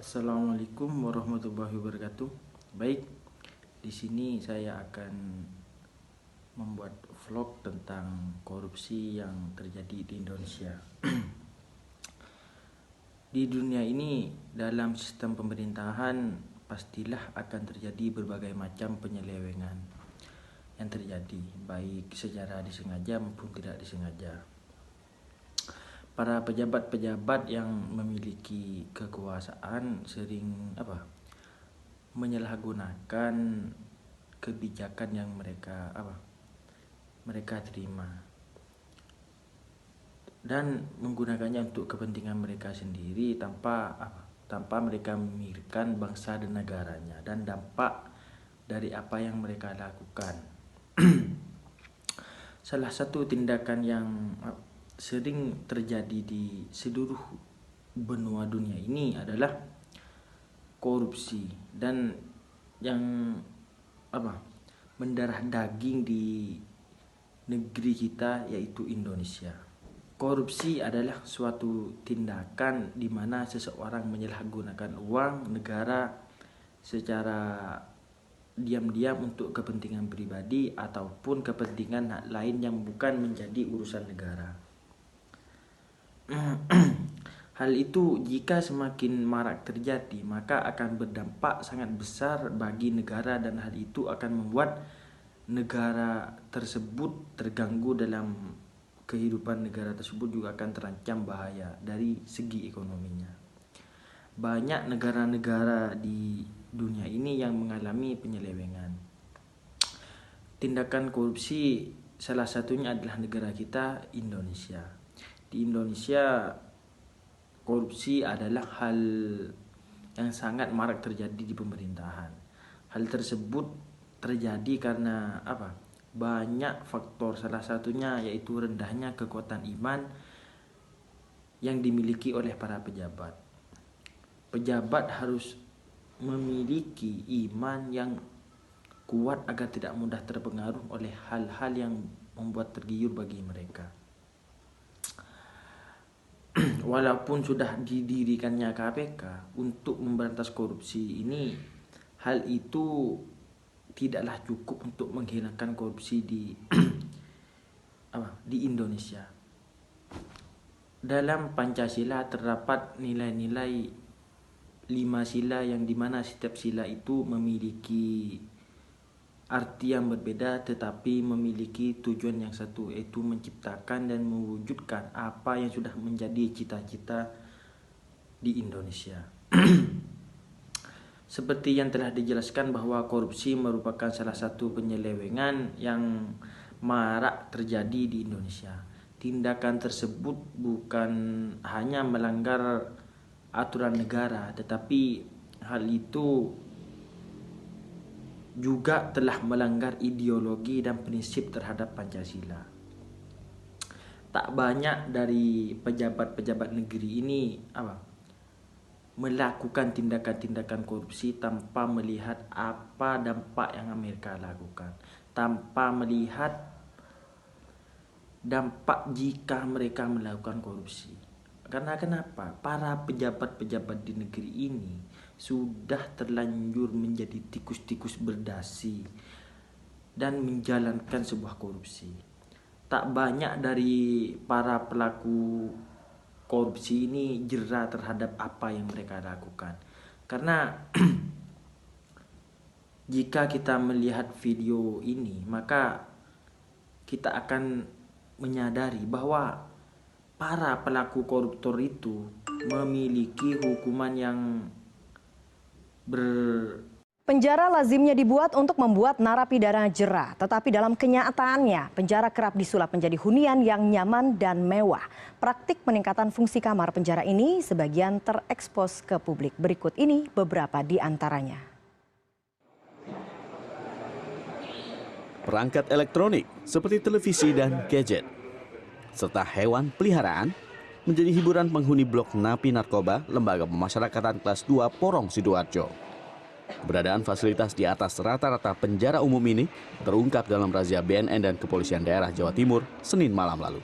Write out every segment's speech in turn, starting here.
Assalamualaikum warahmatullahi wabarakatuh. Baik, di sini saya akan membuat vlog tentang korupsi yang terjadi di Indonesia. Di dunia ini, dalam sistem pemerintahan pastilah akan terjadi berbagai macam penyelewengan yang terjadi, baik secara disengaja maupun tidak disengaja. Para pejabat-pejabat yang memiliki kekuasaan sering menyalahgunakan kebijakan yang mereka terima dan menggunakannya untuk kepentingan mereka sendiri tanpa mereka memikirkan bangsa dan negaranya dan dampak dari apa yang mereka lakukan. Salah satu tindakan yang sering terjadi di seluruh benua dunia ini adalah korupsi dan yang mendarah daging di negeri kita, yaitu Indonesia. Korupsi adalah suatu tindakan di mana seseorang menyalahgunakan uang negara secara diam-diam untuk kepentingan pribadi ataupun kepentingan lain yang bukan menjadi urusan negara. Hal itu jika semakin marak terjadi, maka akan berdampak sangat besar bagi negara dan hal itu akan membuat negara tersebut terganggu dalam kehidupan negara tersebut, juga akan terancam bahaya dari segi ekonominya. Banyak negara-negara di dunia ini yang mengalami penyelewengan. Tindakan korupsi salah satunya adalah negara kita, Indonesia. Di Indonesia, korupsi adalah hal yang sangat marak terjadi di pemerintahan. Hal tersebut terjadi karena banyak faktor, salah satunya yaitu rendahnya kekuatan iman yang dimiliki oleh para pejabat. Pejabat harus memiliki iman yang kuat agar tidak mudah terpengaruh oleh hal-hal yang membuat tergiur bagi mereka. Walaupun sudah didirikannya KPK untuk memberantas korupsi ini, hal itu tidaklah cukup untuk menghilangkan korupsi di Indonesia. Dalam Pancasila terdapat nilai-nilai 5 sila yang dimana setiap sila itu memiliki arti yang berbeda tetapi memiliki tujuan yang satu, yaitu menciptakan dan mewujudkan apa yang sudah menjadi cita-cita di Indonesia. Seperti yang telah dijelaskan bahwa korupsi merupakan salah satu penyelewengan yang marak terjadi di Indonesia. Tindakan tersebut bukan hanya melanggar aturan negara, tetapi hal itu juga telah melanggar ideologi dan prinsip terhadap Pancasila. Tak banyak dari pejabat-pejabat negeri ini melakukan tindakan-tindakan korupsi tanpa melihat apa dampak yang mereka lakukan, tanpa melihat dampak jika mereka melakukan korupsi. Karena kenapa? Para pejabat-pejabat di negeri ini sudah terlanjur menjadi tikus-tikus berdasi dan menjalankan sebuah korupsi. Tak banyak dari para pelaku korupsi ini jera terhadap apa yang mereka lakukan. Karena jika kita melihat video ini, maka kita akan menyadari bahwa para pelaku koruptor itu memiliki hukuman yang Penjara lazimnya dibuat untuk membuat narapidana jera, tetapi dalam kenyataannya penjara kerap disulap menjadi hunian yang nyaman dan mewah. Praktik peningkatan fungsi kamar penjara ini sebagian terekspos ke publik. Berikut ini beberapa di antaranya. Perangkat elektronik seperti televisi dan gadget, serta hewan peliharaan menjadi hiburan penghuni blok napi narkoba Lembaga Pemasyarakatan kelas 2 Porong Sidoarjo. Keberadaan fasilitas di atas rata-rata penjara umum ini terungkap dalam razia BNN dan Kepolisian Daerah Jawa Timur Senin malam lalu.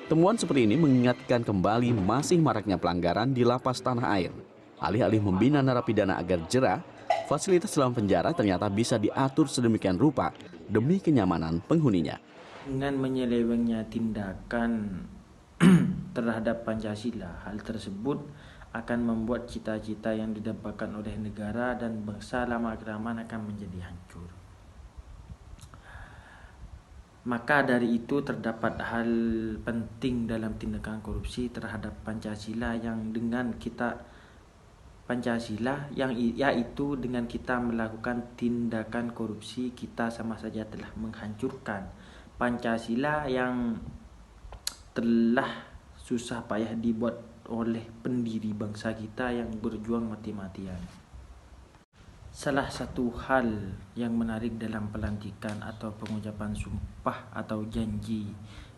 Temuan seperti ini mengingatkan kembali masih maraknya pelanggaran di lapas tanah air. Alih-alih membina narapidana agar jera, fasilitas dalam penjara ternyata bisa diatur sedemikian rupa demi kenyamanan penghuninya. Dengan menyelewengnya tindakan terhadap Pancasila, hal tersebut akan membuat cita-cita yang didambakan oleh negara dan bangsa lama-kelamaan akan menjadi hancur. Maka dari itu terdapat hal penting dalam tindakan korupsi terhadap Pancasila yaitu dengan kita melakukan tindakan korupsi, kita sama saja telah menghancurkan Pancasila yang telah susah payah dibuat oleh pendiri bangsa kita yang berjuang mati-matian. Salah satu hal yang menarik dalam pelantikan atau pengucapan sumpah atau janji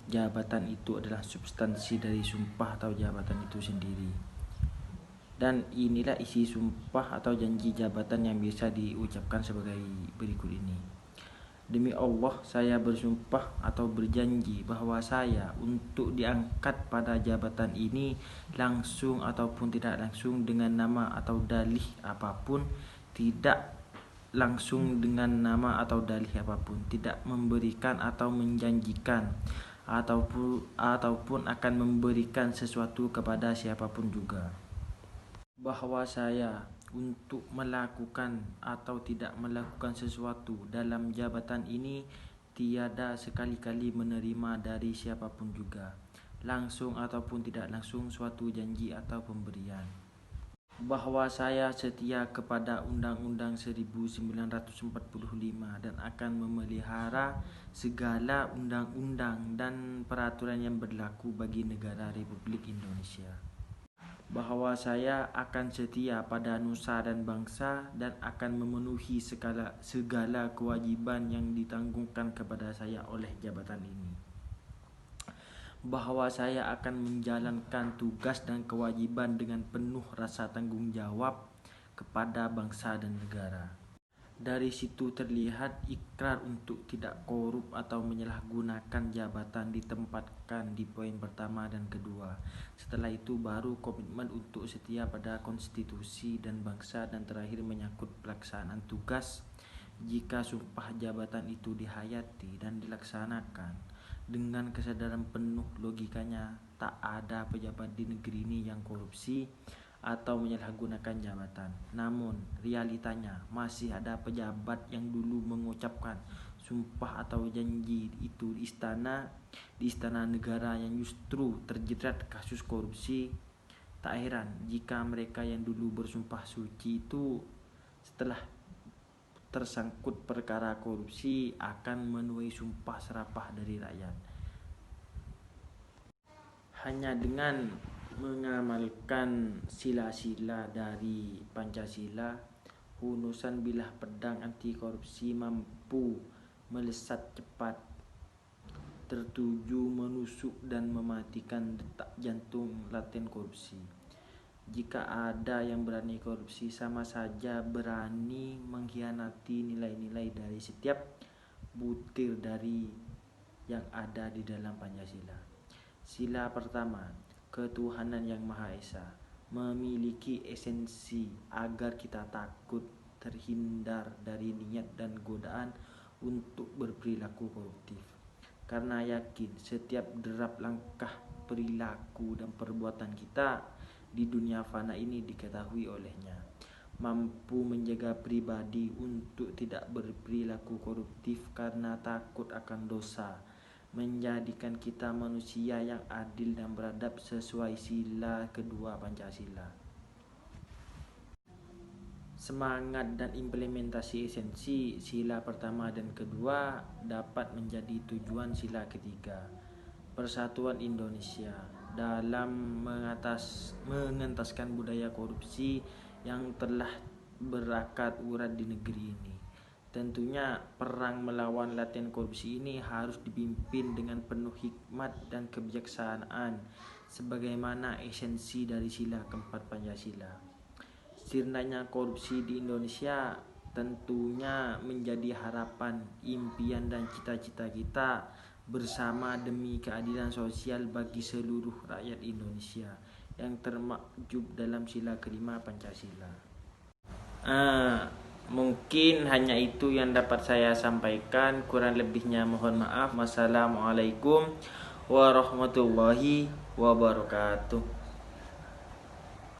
jabatan itu adalah substansi dari sumpah atau jabatan itu sendiri. Dan inilah isi sumpah atau janji jabatan yang biasa diucapkan sebagai berikut ini. Demi Allah, saya bersumpah atau berjanji bahwa saya untuk diangkat pada jabatan ini langsung ataupun tidak langsung dengan nama atau dalih apapun, tidak langsung dengan nama atau dalih apapun, tidak memberikan atau menjanjikan ataupun akan memberikan sesuatu kepada siapapun juga. Bahwa saya untuk melakukan atau tidak melakukan sesuatu dalam jabatan ini tiada sekali-kali menerima dari siapapun juga, langsung ataupun tidak langsung, suatu janji atau pemberian. Bahwa saya setia kepada Undang-Undang 1945 dan akan memelihara segala undang-undang dan peraturan yang berlaku bagi negara Republik Indonesia. Bahwa saya akan setia pada nusa dan bangsa dan akan memenuhi segala kewajiban yang ditanggungkan kepada saya oleh jabatan ini. Bahwa saya akan menjalankan tugas dan kewajiban dengan penuh rasa tanggung jawab kepada bangsa dan negara. Dari situ terlihat ikrar untuk tidak korup atau menyalahgunakan jabatan ditempatkan di poin pertama dan kedua. Setelah itu baru komitmen untuk setia pada konstitusi dan bangsa, dan terakhir menyangkut pelaksanaan tugas. Jika sumpah jabatan itu dihayati dan dilaksanakan dengan kesadaran penuh, logikanya tak ada pejabat di negeri ini yang korupsi atau menyalahgunakan jabatan. Namun realitanya masih ada pejabat yang dulu mengucapkan sumpah atau janji itu di istana negara yang justru terjerat kasus korupsi. Tak heran jika mereka yang dulu bersumpah suci itu setelah tersangkut perkara korupsi akan menuai sumpah serapah dari rakyat. Hanya dengan mengamalkan sila-sila dari Pancasila, hunusan bilah pedang anti korupsi mampu melesat cepat, tertuju menusuk dan mematikan detak jantung laten korupsi. Jika ada yang berani korupsi, sama saja berani mengkhianati nilai-nilai dari setiap butir dari yang ada di dalam Pancasila. Sila pertama, ketuhanan yang Maha Esa, memiliki esensi agar kita takut, terhindar dari niat dan godaan untuk berperilaku koruptif. Karena yakin setiap derap langkah, perilaku dan perbuatan kita di dunia fana ini diketahui olehnya, mampu menjaga pribadi untuk tidak berperilaku koruptif karena takut akan dosa, menjadikan kita manusia yang adil dan beradab sesuai sila kedua Pancasila. Semangat dan implementasi esensi sila pertama dan kedua dapat menjadi tujuan sila ketiga, Persatuan Indonesia, dalam mengentaskan budaya korupsi yang telah berakar urat di negeri ini. Tentunya perang melawan laten korupsi ini harus dipimpin dengan penuh hikmat dan kebijaksanaan sebagaimana esensi dari sila keempat Pancasila. Sirnanya korupsi di Indonesia tentunya menjadi harapan, impian dan cita-cita kita bersama demi keadilan sosial bagi seluruh rakyat Indonesia yang termaktub dalam sila kelima Pancasila. Mungkin hanya itu yang dapat saya sampaikan. Kurang lebihnya mohon maaf. Wassalamualaikum warahmatullahi wabarakatuh.